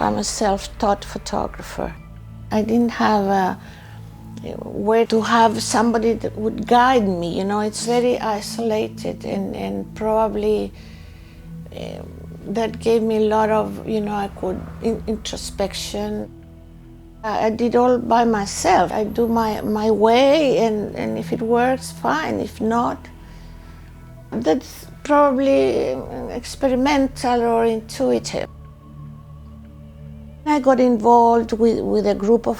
I'm a self-taught photographer. I didn't have a where to have somebody that would guide me, it's very isolated, and probably that gave me a lot of, introspection. I did all by myself. I do my way, and if it works, fine. If not, that's probably experimental or intuitive. I got involved with a group of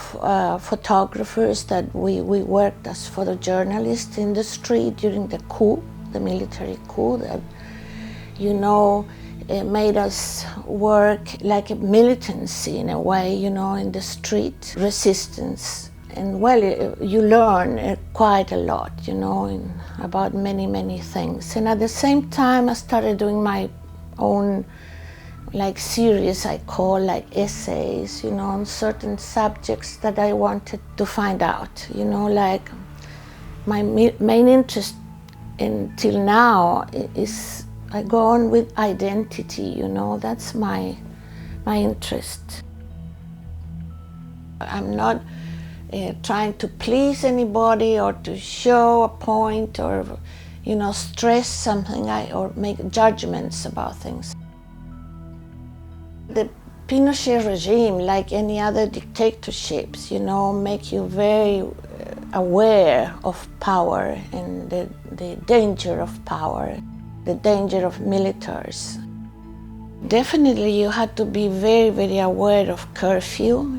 photographers that we worked as photojournalists in the street during the coup, the military coup that, made us work like a militancy in a way, in the street, resistance. And well, you learn quite a lot, about many, many things. And at the same time, I started doing my own series, I call essays, on certain subjects that I wanted to find out, my main interest until now is I go on with identity, that's my interest. I'm not trying to please anybody or to show a point or, stress something or make judgments about things. The Pinochet regime, like any other dictatorships, make you very aware of power and the danger of power, the danger of militaries. Definitely you had to be very, very aware of curfew,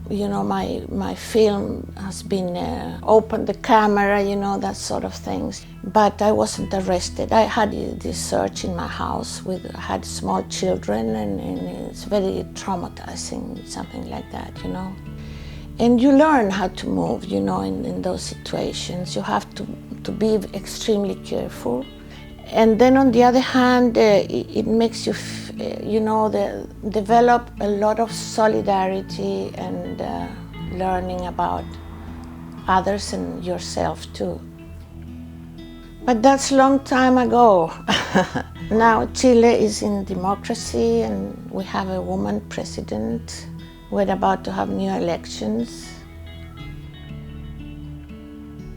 my film has been open the camera, that sort of things. But I wasn't arrested. I had this search in my house I had small children, and it's very traumatizing, something like that, And you learn how to move, in those situations. You have to be extremely careful. And then on the other hand, it makes you, develop a lot of solidarity and learning about others and yourself too. But that's a long time ago. Now Chile is in democracy and we have a woman president. We're about to have new elections.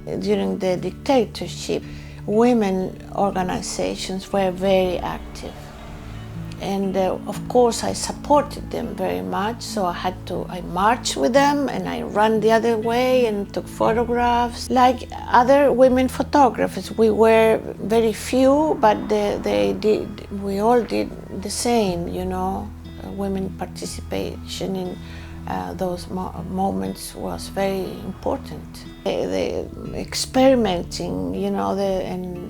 During the dictatorship, women organizations were very active. And of course I supported them very much, so I marched with them and I ran the other way and took photographs. Like other women photographers, we were very few, but we all did the same, Women participation in those moments was very important. The experimenting, and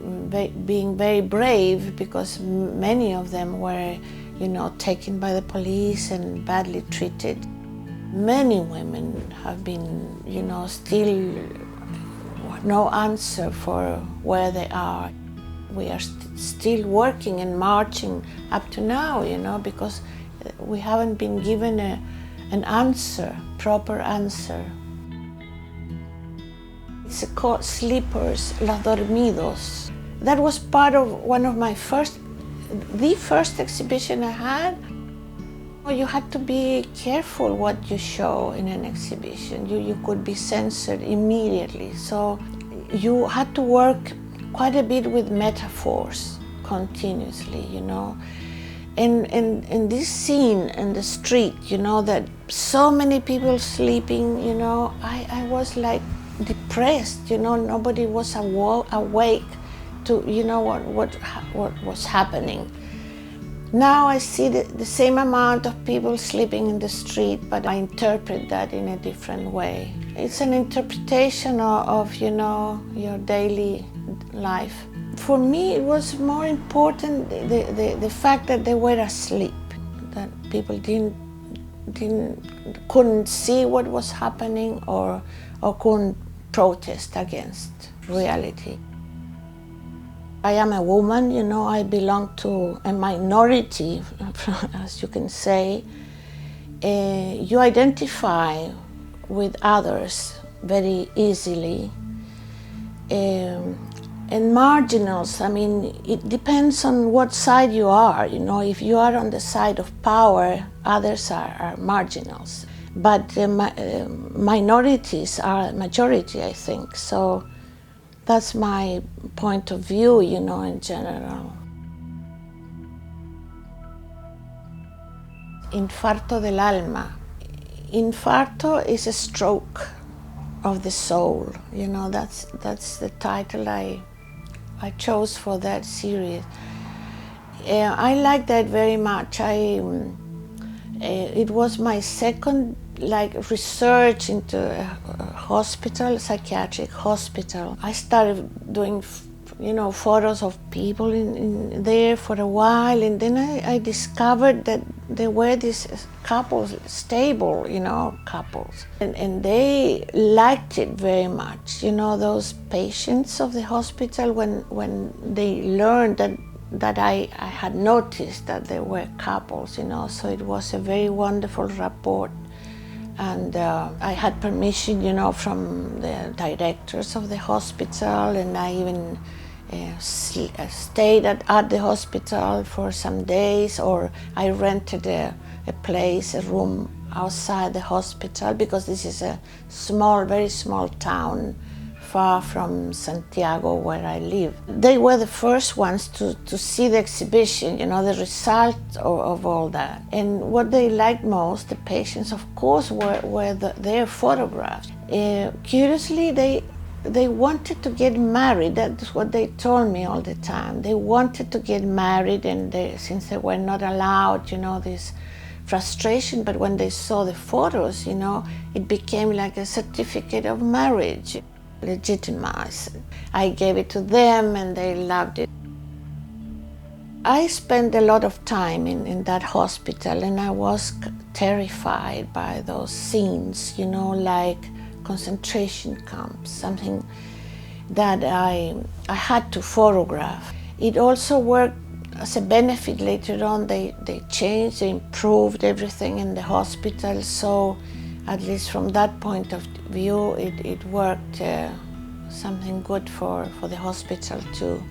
being very brave, because many of them were, taken by the police and badly treated. Many women have been, still no answer for where they are. We are still working and marching up to now, because we haven't been given an answer, proper answer. It's called Sleepers, Los Dormidos. That was part of one of the first exhibition I had. You had to be careful what you show in an exhibition. You could be censored immediately. So you had to work quite a bit with metaphors continuously, And this scene in the street, that so many people sleeping, I was like depressed, nobody was awake to, what was happening. Now I see the same amount of people sleeping in the street, but I interpret that in a different way. It's an interpretation of your daily life. For me, it was more important the fact that they were asleep, that people couldn't see what was happening or couldn't protest against reality. I am a woman, I belong to a minority, as you can say. You identify with others very easily. And marginals, I mean, it depends on what side you are. You know, if you are on the side of power, others are marginals. But minorities are majority, I think. So that's my point of view, you know, in general. Infarto del alma. Infarto is a stroke of the soul. You know, that's the title I chose for that series. I like that very much. It was my second research into a hospital, psychiatric hospital. I started doing, you know, photos of people in there for a while, and then I discovered that there were these couples, stable, you know, couples, and they liked it very much. You know, those patients of the hospital, when they learned that I had noticed that there were couples, you know, so it was a very wonderful rapport. And I had permission, you know, from the directors of the hospital, and I even stayed at the hospital for some days, or I rented a place, a room outside the hospital, because this is a small, very small town far from Santiago, where I live. They were the first ones to see the exhibition, you know, the result of all that. And what they liked most, the patients, of course, were their photographs. Curiously, they wanted to get married. That's what they told me all the time. They wanted to get married, and since they were not allowed, you know, this frustration, but when they saw the photos, you know, it became like a certificate of marriage, legitimized. I gave it to them, and they loved it. I spent a lot of time in that hospital, and I was terrified by those scenes, you know, like concentration camps, something that I had to photograph. It also worked as a benefit later on. They changed, they improved everything in the hospital, so at least from that point of view, it worked something good for the hospital too.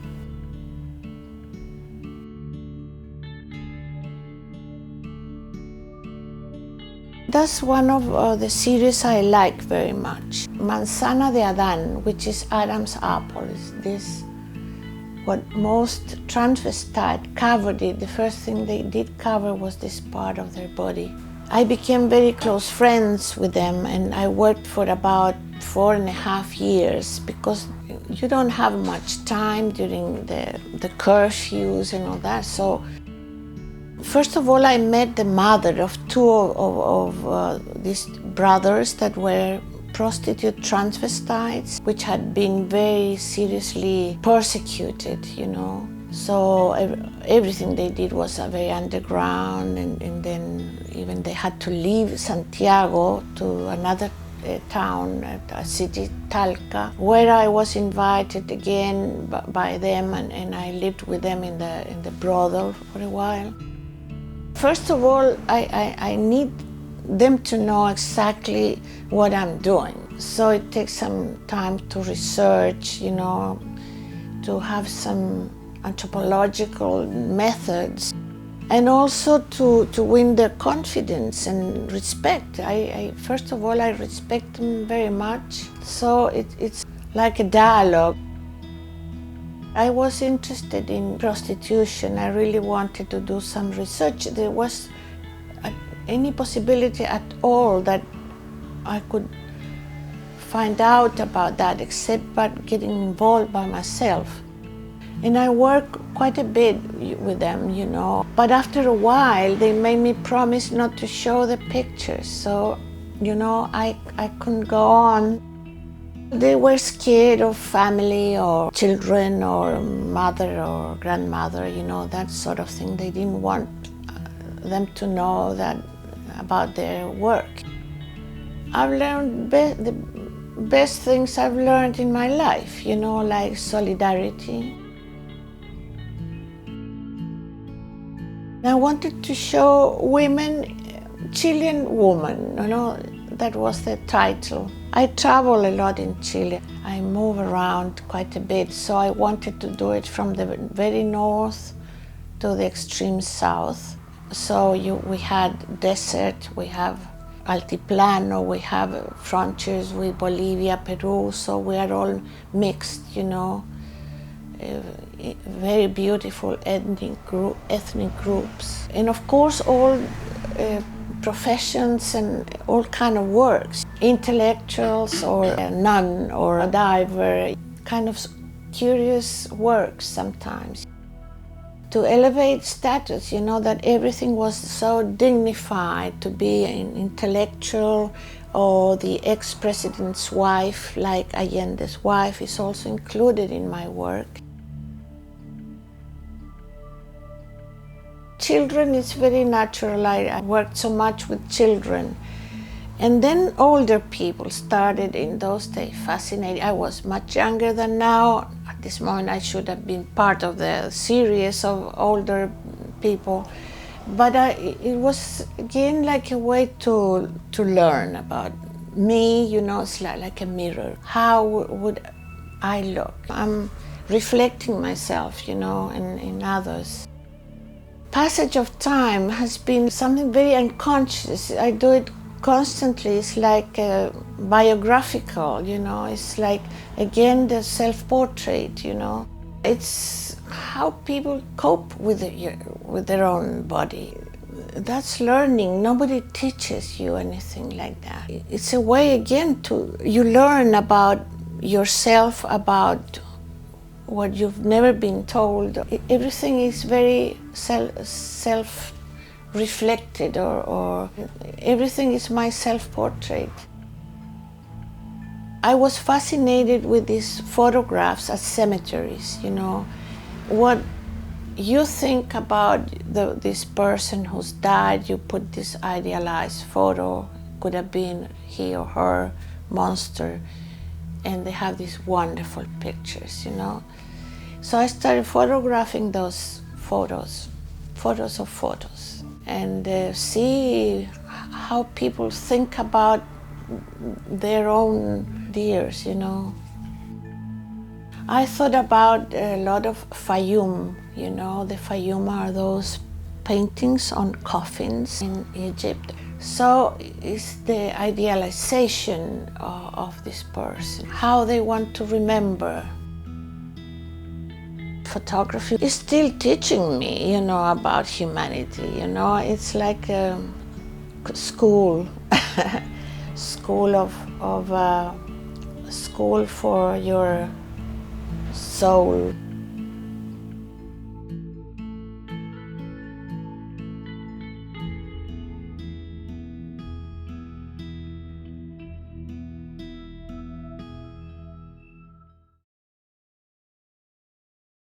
That's one of the series I like very much. Manzana de Adán, which is Adam's apple, is this what most transvestite covered it. The first thing they did cover was this part of their body. I became very close friends with them, and I worked for about 4.5 years, because you don't have much time during the curfews and all that. So first of all, I met the mother of two of these brothers that were prostitute transvestites, which had been very seriously persecuted, you know. So everything they did was very underground, and then even they had to leave Santiago to another town, a city, Talca, where I was invited again by them, and I lived with them in the brothel for a while. First of all, I need them to know exactly what I'm doing. So it takes some time to research, you know, to have some anthropological methods, and also to win their confidence and respect. First of all, I respect them very much. So it's like a dialogue. I was interested in prostitution. I really wanted to do some research. There was any possibility at all that I could find out about that, except by getting involved by myself. And I worked quite a bit with them, you know. But after a while, they made me promise not to show the pictures. So, you know, I couldn't go on. They were scared of family or children or mother or grandmother, you know, that sort of thing. They didn't want them to know that about their work. I've learned the best things I've learned in my life, you know, like solidarity. I wanted to show women, Chilean woman, you know, that was the title. I travel a lot in Chile. I move around quite a bit, so I wanted to do it from the very north to the extreme south. So we had desert, we have altiplano, we have frontiers with Bolivia, Peru, so we are all mixed, you know. Very beautiful ethnic groups. And of course all professions and all kind of works. Intellectuals or a nun or a diver, kind of curious works sometimes. To elevate status, you know, that everything was so dignified, to be an intellectual or the ex-president's wife, like Allende's wife, is also included in my work. Children is very natural. I worked so much with children. And then older people started in those days, fascinating. I was much younger than now. At this moment I should have been part of the series of older people. But it was again like a way to learn about me, you know, it's like a mirror. How would I look? I'm reflecting myself, you know, in others. Passage of time has been something very unconscious. I do it constantly. It's like biographical, you know. It's like, again, the self-portrait, you know. It's how people cope with their own body. That's learning. Nobody teaches you anything like that. It's a way, again, you learn about yourself, about what you've never been told. Everything is very self-reflected, or everything is my self-portrait. I was fascinated with these photographs at cemeteries, you know. What you think about this person who's died, you put this idealized photo, could have been he or her, monster, and they have these wonderful pictures, you know. So I started photographing those photos of photos, and see how people think about their own dears, you know. I thought about a lot of Fayum, you know. The Fayum are those paintings on coffins in Egypt. So it's the idealization of this person, how they want to remember. Photography is still teaching me, you know, about humanity, you know. It's like a school, school school for your soul.